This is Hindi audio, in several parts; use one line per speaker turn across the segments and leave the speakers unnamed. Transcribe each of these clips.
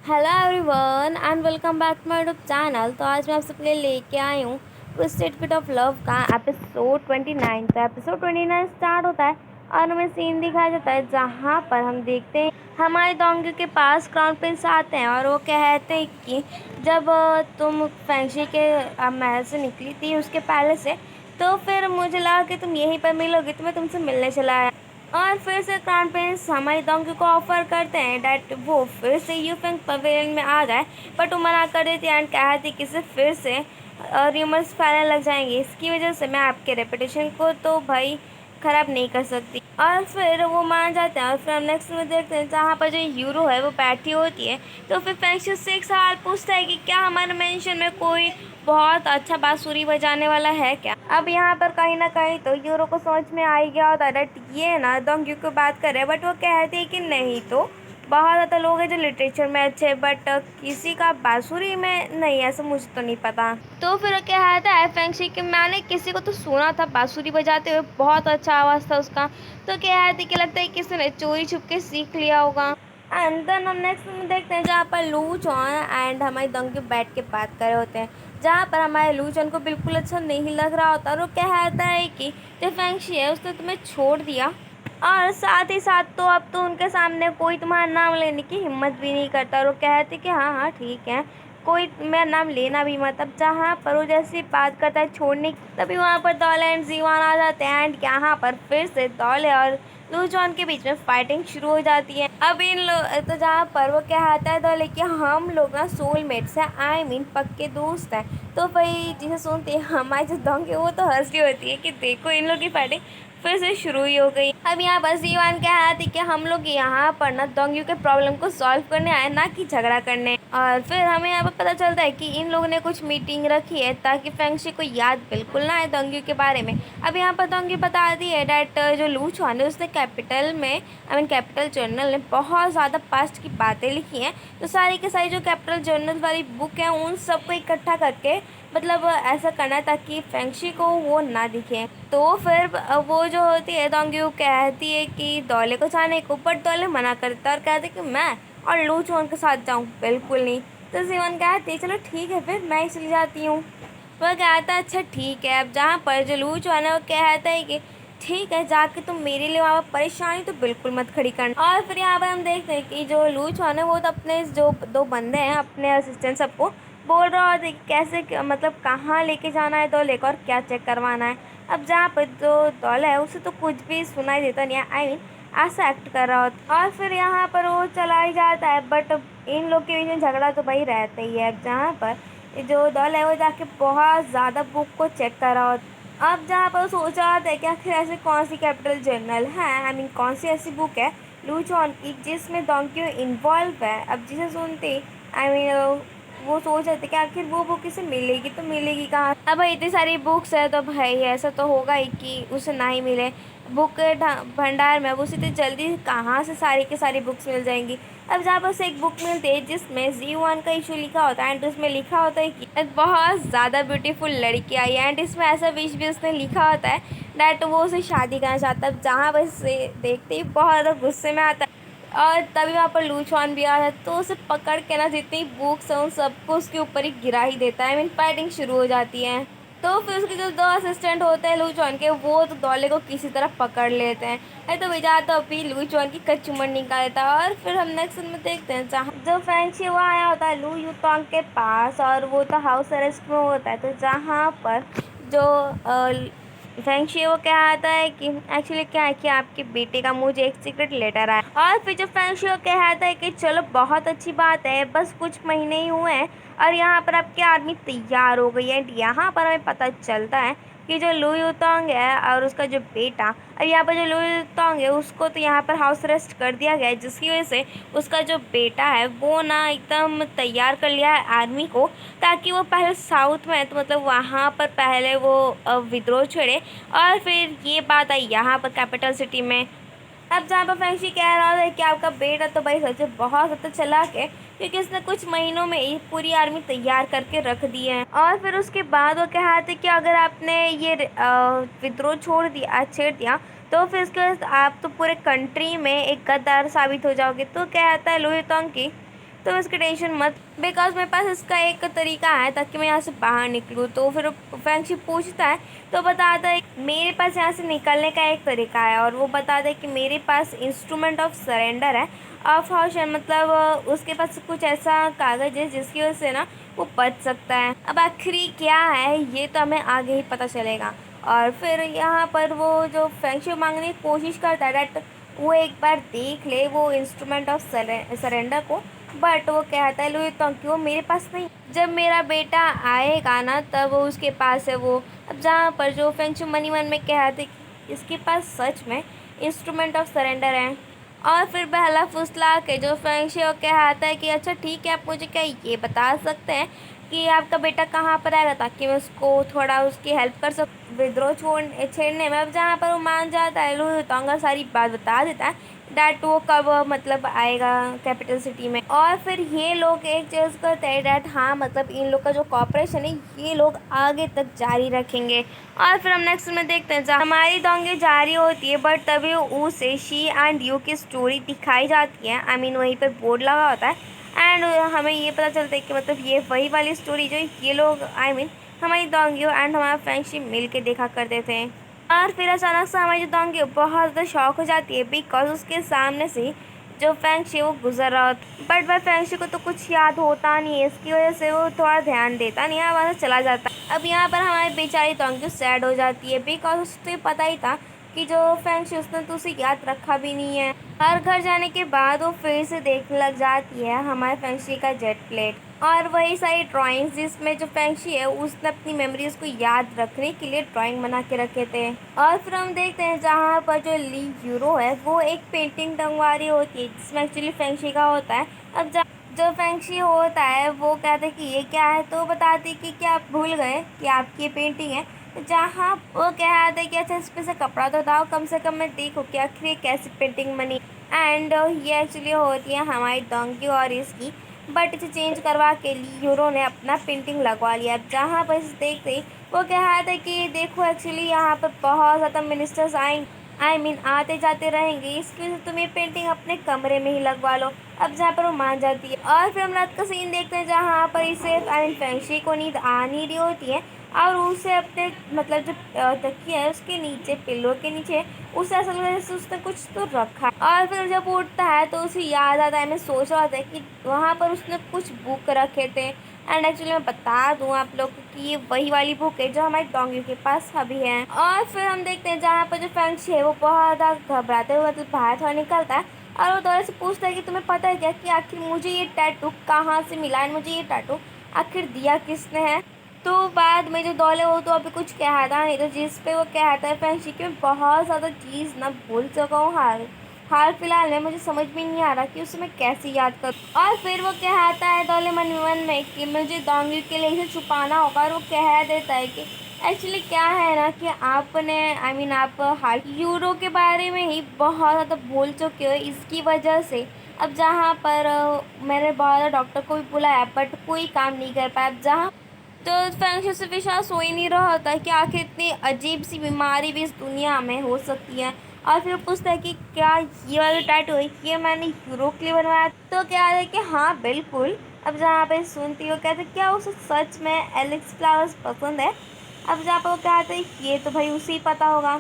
Hello everyone and welcome back to my YouTube channel. तो आज मैं आप सबके लिए लेके आई हूँ ट्विस्टेड बिट ऑफ लव का एपिसोड 29। तो एपिसोड 29 स्टार्ट होता है और हमें सीन दिखाया जाता है जहाँ पर हम देखते हैं हमारे डोंगी के पास क्राउन प्रिंस आते हैं और वो कहते हैं कि जब तुम फैंसी के महल से निकली थी उसके पहले से, तो फिर मुझे लगा कि तुम यहीं पर मिलोगी, तो मैं तुमसे मिलने चला आया। और फिर से क्राउन प्रिंस हमारी डोंकी को ऑफर करते हैं डैट वो फिर से यूफेंग पवेलियन में आ जाए, बट वो मना कर देती है एंड कहती कि सिर्फ फिर से र्यूमर्स फैलने लग जाएंगे, इसकी वजह से मैं आपके रेपुटेशन को तो भाई ख़राब नहीं कर सकती। और फिर वो मान जाते हैं और फिर हम नेक्स्ट में देखते हैं जहाँ पर जो यूरो है वो बैठी होती है। तो फिर फैंक्शियस से एक सवाल पूछता है कि क्या हमारे मेंशन में कोई बहुत अच्छा बांसुरी बजाने वाला है क्या। अब यहाँ पर कहीं ना कहीं तो यूरो को समझ में आ ही गया होता है डैट ये ना डोंगी की बात कर रहे हैं, बट वो कहते हैं कि नहीं, तो बहुत ज़्यादा लोग हैं जो लिटरेचर में अच्छे, बट किसी का बांसुरी में नहीं, ऐसा मुझे तो नहीं पता। तो फिर क्या कहता है फैंक्शी कि मैंने किसी को तो सुना था बांसुरी बजाते हुए, बहुत अच्छा आवाज़ था उसका। तो क्या कहती कि लगता है किसी ने चोरी छुप के सीख लिया होगा। एंड देन हम नेक्स्ट में देखते हैं जहाँ पर लू चॉन एंड हमारी डोंगी बैठ के बात कर रहे होते हैं, जहाँ पर हमारे लू चॉन को बिल्कुल अच्छा नहीं लग रहा होता और वो कहता है कि जो फैंक्शी है उसने तुम्हें छोड़ दिया और साथ ही साथ तो अब तो उनके सामने कोई तुम्हारा नाम लेने की हिम्मत भी नहीं करता। और वो कहते कि हाँ हाँ ठीक है, कोई मेरा नाम लेना भी मत। अब जहाँ पर वो जैसी बात करता है छोड़ने की, तभी वहाँ पर दौले एंड जीवान आ जाते हैं एंड यहाँ पर फिर से दौले और लू जॉन के बीच में फाइटिंग शुरू हो जाती है। अब इन लोग तो जहाँ पर वो कहता है दौले कि हम लोग ना सोलमेट्स हैं, आई मीन पक्के दोस्त हैं। तो भाई जिसे सुनते हमारे जो दोंगे वो तो हंस रही होती है कि देखो इन लोग की फाइटिंग फिर से शुरू ही हो गई। अब यहाँ पर जीवान कह रहा थी कि हम लोग यहाँ पर ना दोंगियों के प्रॉब्लम को सॉल्व करने आए, ना कि झगड़ा करने। और फिर हमें यहाँ पर पता चलता है कि इन लोगों ने कुछ मीटिंग रखी है ताकि फैंक्शी को याद बिल्कुल ना आए दोंगियों के बारे में। अब यहाँ पर दोंगी बता दी है डैट जो लू चुआन है उसने कैपिटल में कैपिटल जर्नल में बहुत ज़्यादा पास्ट की बातें लिखी हैं। तो सारी के सारी जो कैपिटल जर्नल वाली बुक है उन सबको इकट्ठा करके मतलब ऐसा करना है ताकि फैंक्शी को वो ना दिखे। तो फिर वो जो होती है दोंगी वो कहती है कि दौले को जाने को, बट दौले मना करता है और कहते कि मैं और लू चोन के साथ जाऊँ, बिल्कुल नहीं। तो जीवन कहती है चलो ठीक है फिर मैं ही चली जाती हूँ। वह कहता है अच्छा ठीक है। अब जहाँ पर जो लू चोन है वो कहता है कि ठीक है जाके तुम मेरे लिए वहाँ पर परेशानी तो बिल्कुल मत खड़ी करना। और फिर यहाँ पर हम देखते हैं कि जो लू चोन है वो तो अपने जो दो बंदे हैं अपने असिस्टेंट सबको बोल रहा होता है कि कैसे मतलब कहाँ लेके जाना है दौले को और क्या चेक करवाना है। अब जहाँ पर जो दौला है उसे तो कुछ भी सुनाई देता नहीं है, आई मीन ऐसा एक्ट कर रहा होता। और फिर यहाँ पर वो चला ही जाता है, बट इन लोग के बीच में झगड़ा तो भाई रहता ही है। अब जहाँ पर जो दौला है वो जाके बहुत ज़्यादा बुक को चेक कर रहा होता। अब जहाँ पर वो सोच रहा था कि आखिर ऐसे कौन सी कैपिटल जर्नल है, आई मीन कौन सी ऐसी बुक है लू चॉन की जिसमें डोंकी इन्वॉल्व है। अब जिसे सुनते आई मीन वो सोच रहे थे कि आखिर वो बुक इसे मिलेगी तो मिलेगी कहाँ। अब भाई इतनी सारी बुक्स है तो भाई ऐसा तो होगा ही कि उसे ना ही मिले बुक के भंडार में। अब उसे इतनी जल्दी कहाँ से सारी की सारी बुक्स मिल जाएंगी। अब जहाँ पर से एक बुक मिलती है जिसमें जी1 का इशू लिखा होता है एंड उसमें लिखा होता है कि एक बहुत ज़्यादा ब्यूटीफुल लड़की आई है एंड इसमें ऐसा विश भी उसने लिखा होता है डैट वो उसे शादी करना चाहता है। जहाँ पर से देखते ही बहुत ज़्यादा गुस्से में आता है और तभी वहाँ पर लू चॉन भी आता है, तो उसे पकड़ के ना जितनी बुक्स हैं उन सबको उसके ऊपर ही गिरा ही देता है। मीन फाइटिंग शुरू हो जाती है। तो फिर उसके जो दो असिस्टेंट होते हैं लू चॉन के वो तो दौले को किसी तरह पकड़ लेते हैं। है तो बेचारा तो अभी लू चॉन की कचूमर निकाल देता है। और फिर हम नेक्स्ट में देखते हैं जहाँ जो फैंक्शी वो आया होता है लू यूटोंग के पास और वो तो हाउस अरेस्ट में होता है। तो जहाँ पर जो फैंक्शी वो क्या आता है कि एक्चुअली क्या है कि आपके बेटे का मुझे एक सीक्रेट लेटर आया। और फिर जो फैंक्शी वो कहता है कि चलो बहुत अच्छी बात है, बस कुछ महीने ही हुए हैं और यहाँ पर आपकी आर्मी तैयार हो गई है। यहाँ पर हमें पता चलता है कि जो लू यूतोंग है और उसका जो बेटा, और यहाँ पर जो लू यूतोंग है उसको तो यहाँ पर हाउस अरेस्ट कर दिया गया है, जिसकी वजह से उसका जो बेटा है वो ना एकदम तैयार कर लिया है आर्मी को ताकि वो पहले साउथ में तो मतलब वहाँ पर पहले वो विद्रोह छेड़े और फिर ये बात आई यहाँ पर कैपिटल सिटी में। अब जहाँ पर फैंक्शी कह रहा है कि आपका बेटा तो भाई सच में बहुत ज़्यादा चालाक है क्योंकि इसने कुछ महीनों में ही पूरी आर्मी तैयार करके रख दी है। और फिर उसके बाद वो कह रहे थे कि अगर आपने ये विद्रोह छेड़ दिया तो फिर उसके बाद आप तो पूरे कंट्री में एक गद्दार साबित हो जाओगे। तो कहता है लू यूतोंग की तो इसकी टेंशन मत, बिकॉज मेरे पास इसका एक तरीका है ताकि मैं यहाँ से बाहर निकलूँ। तो फिर फैंगशी पूछता है तो बताता है मेरे पास यहाँ से निकलने का एक तरीका है, और वो बताता है कि मेरे पास इंस्ट्रूमेंट ऑफ सरेंडर है। ऑफ हाउस मतलब उसके पास कुछ ऐसा कागज़ है जिसकी वजह से ना वो बच सकता है। अब आखिरी क्या है ये तो हमें आगे ही पता चलेगा। और फिर यहाँ पर वो जो फैंगशी मांगने की कोशिश करता है डैट वो एक बार देख ले वो इंस्ट्रूमेंट ऑफ सरेंडर को, बट वो कहता है लो तो क्यों मेरे पास नहीं, जब मेरा बेटा आएगा ना तब वो उसके पास है वो। अब जहाँ पर जो फेंगशू मनी मन में कहते कि इसके पास सच में इंस्ट्रूमेंट ऑफ सरेंडर है। और फिर बहला फुसला के जो फेंगशू वो कहता है कि अच्छा ठीक है, आप मुझे क्या ये बता सकते हैं कि आपका बेटा कहाँ पर आएगा ताकि मैं उसको थोड़ा उसकी हेल्प कर सकूँ विद्रोह छेड़ने में। अब जहाँ पर वो मान जाता है लू तोंगा सारी बात बता देता है डैट वो कब मतलब आएगा कैपिटल सिटी में। और फिर ये लोग एक चीज़ करते हैं डैट हाँ मतलब इन लोग का जो कॉपरेशन है ये लोग आगे तक जारी रखेंगे। और फिर हम नेक्स्ट में देखते हैं जहाँ हमारी दोंगे जारी होती है, बट तभी उसे शी एंड यू की स्टोरी दिखाई जाती है। आई मीन वहीं पर बोर्ड लगा होता है एंड हमें ये पता चलता है कि मतलब ये वही वाली स्टोरी जो ये लोग आई मीन हमारी दोंगियो एंड हमारा फ्रेंडशिप मिल के देखा करते थे। और फिर अचानक से हमारी जो दोंगियो बहुत ज़्यादा शॉक हो जाती है बिकॉज उसके सामने से जो फैंगशी वो गुजर रहा होता, बट वह फैंगशी को तो कुछ याद होता नहीं है, इसकी वजह से वो थोड़ा ध्यान देता नहीं है, वहाँ से चला जाता है। अब यहाँ पर हमारी बेचारी दोंगियो सैड हो जाती है बिकॉज उसको पता ही था कि जो फैंगशी उसने तो उसे याद रखा भी नहीं है। हर घर जाने के बाद वो फिर से देखने लग जाती है हमारे फैंगशी का जेट प्लेट और वही सारी ड्राइंग्स जिसमें जो फैंगशी है उसने अपनी मेमोरीज को याद रखने के लिए ड्राइंग बना के रखे थे। और फिर हम देखते हैं जहाँ पर जो ली यूरो है वो एक पेंटिंग टंगवा रही होती है जिसमें एक्चुअली फैंगशी का होता है। अब जो फैंगशी होता है वो कहते हैं कि ये क्या है, तो बताती कि क्या आप भूल गए कि आपकी ये पेंटिंग है। जहाँ वो कहते हैं कि अच्छा इस पे से कपड़ा तो दाओ कम से कम मैं देखो कि आखिर ये कैसी पेंटिंग बनी। एंड ये एक्चुअली होती है हमारी डोंकी और इसकी, बट इसे चेंज करवा के लिए यूरो ने अपना पेंटिंग लगवा लिया। अब जहाँ पर इसे देखते ही वो कहते हैं कि देखो एक्चुअली यहाँ पर बहुत ज़्यादा मिनिस्टर्स आएंगे आई मीन आते जाते रहेंगे, इसकी वजह से तुम ये पेंटिंग अपने कमरे में ही लगवा लो। अब जहाँ पर वो मान जाती है और फिर हम रात का सीन देखते हैं जहाँ पर इसे आई मीन फैंगशी को नींद आ नहीं रही होती है और उसे अपने मतलब जो तकिया है उसके नीचे पिल्लो के नीचे उसे ऐसा लग रहा है जैसे उसने कुछ तो रखा है। और फिर जब उठता है तो उसे याद आता है, मैं सोच रहा था कि वहाँ पर उसने कुछ बुक रखे थे। एंड एक्चुअली मैं बता दूँ आप लोग को कि ये वही वाली बुक है जो हमारी डोंगी के पास अभी है। और फिर हम देखते हैं जहाँ पर जो फैंगशी है वो बहुत ज़्यादा घबराते हुए मतलब बाहर थोड़ा निकलता है और वो दौरे से पूछता है कि तुम्हें पता है क्या कि आखिर मुझे ये टैटू कहाँ से मिला है, मुझे ये टैटू आखिर दिया किसने है। तो बाद में जो दौले वो तो अभी कुछ कहता नहीं, तो जिस पे वो कहता है फैंगशी कि मैं बहुत ज़्यादा चीज़ ना भूल चुका हूँ हाल फिलहाल में, मुझे समझ में नहीं आ रहा कि उसे मैं कैसे याद करूँ। और फिर वो कहता है दौले मन में कि मुझे दोंगी के लिए इसे छुपाना होगा और वो कह देता है कि एक्चुअली क्या है ना कि आपने आई मीन आप हाल यूरो के बारे में ही बहुत ज़्यादा भूल चुके हो इसकी वजह से। अब जहाँ पर मैंने बहुत ज़्यादा डॉक्टर को भी बुलाया बट कोई काम नहीं कर पाया। अब जहाँ तो फैंगशी से विश्वास हो ही नहीं रहा होता कि आखिर इतनी अजीब सी बीमारी भी इस दुनिया में हो सकती है। और फिर पूछता है कि क्या ये वाला टैटू है ये मैंने यूरो के लिए बनवाया, तो क्या है कि हाँ बिल्कुल। अब जहाँ पे सुनती हो कहते क्या उसे सच में एलेक्स फ्लावर्स पसंद है। अब जहाँ पर वो कहते हैं ये तो भाई उसे ही पता होगा।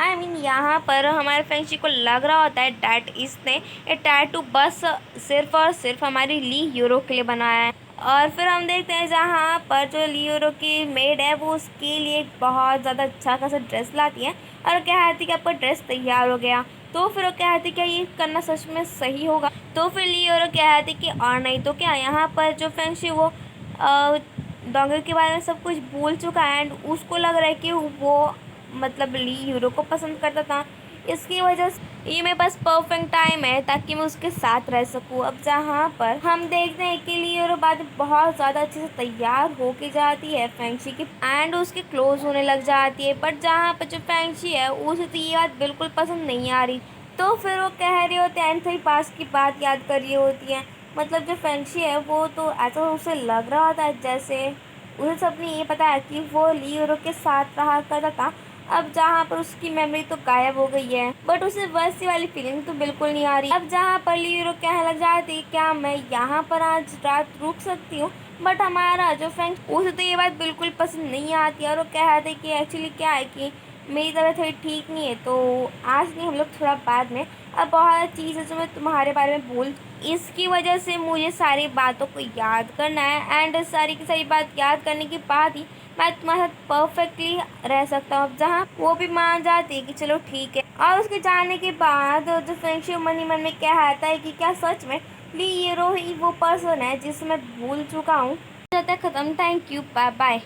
आई मीन यहाँ पर हमारे फैंगशी को लग रहा होता है डैट इसने ये टैटू बस सिर्फ और सिर्फ हमारी ली यूरो के लिए बनाया है। और फिर हम देखते हैं जहाँ पर जो ली यूरो की मेड है वो उसके लिए एक बहुत ज़्यादा अच्छा खासा ड्रेस लाती है और कहती कि आपका ड्रेस तैयार हो गया। तो फिर वो कहती क्या ये करना सच में सही होगा, तो फिर ली यूरो कहती कि और नहीं तो क्या। यहाँ पर जो फैंगशी वो डोंगर के बारे में सब कुछ भूल चुका है एंड उसको लग रहा है कि वो मतलब ली यूरो को पसंद करता था, इसकी वजह से ये मेरे पास परफेक्ट टाइम है ताकि मैं उसके साथ रह सकूँ। अब जहाँ पर हम देखते हैं कि ली यूरो बाद बहुत ज़्यादा अच्छे से तैयार होके जाती है फैंगशी की एंड उसके क्लोज होने लग जाती है, बट जहाँ पर जो फैंगशी है उसे तो ये बात बिल्कुल पसंद नहीं आ रही। तो फिर वो कह रही होती है एंथनी पास की बात याद कर रही होती है। मतलब जो फैंगशी है वो तो ऐसा उसे लग रहा होता है जैसे उसे सबने ये पता है कि वो ली यूरो के साथ रहा करता था अब जहाँ पर उसकी मेमोरी तो गायब हो गई है, बट उसे वैसी वाली फीलिंग तो बिल्कुल नहीं आ रही। अब जहाँ पर लीरो कहने लग जाती क्या मैं यहाँ पर आज रात रुक सकती हूँ, बट हमारा जो फ्रेंड उसे तो ये बात बिल्कुल पसंद नहीं आती और वो कहते कि एक्चुअली क्या है कि मेरी तबीयत थोड़ी ठीक नहीं है, तो आज नहीं, हम लोग थोड़ा बाद में। अब बहुत चीज़ है जो मैं तुम्हारे बारे में बोल, इसकी वजह से मुझे सारी बातों को याद करना है, एंड सारी की सारी बात याद करने के बाद ही मैं तुम्हारे साथ परफेक्टली रह सकता हूँ। अब जहाँ वो भी मान जाती है कि चलो ठीक है, और उसके जाने के बाद जो फ्रेंडशिप मन ही मन में कहता है कि क्या सच में लीरो ही वो पर्सन है जिसे मैं भूल चुका हूँ। खत्म। Thank you, bye bye.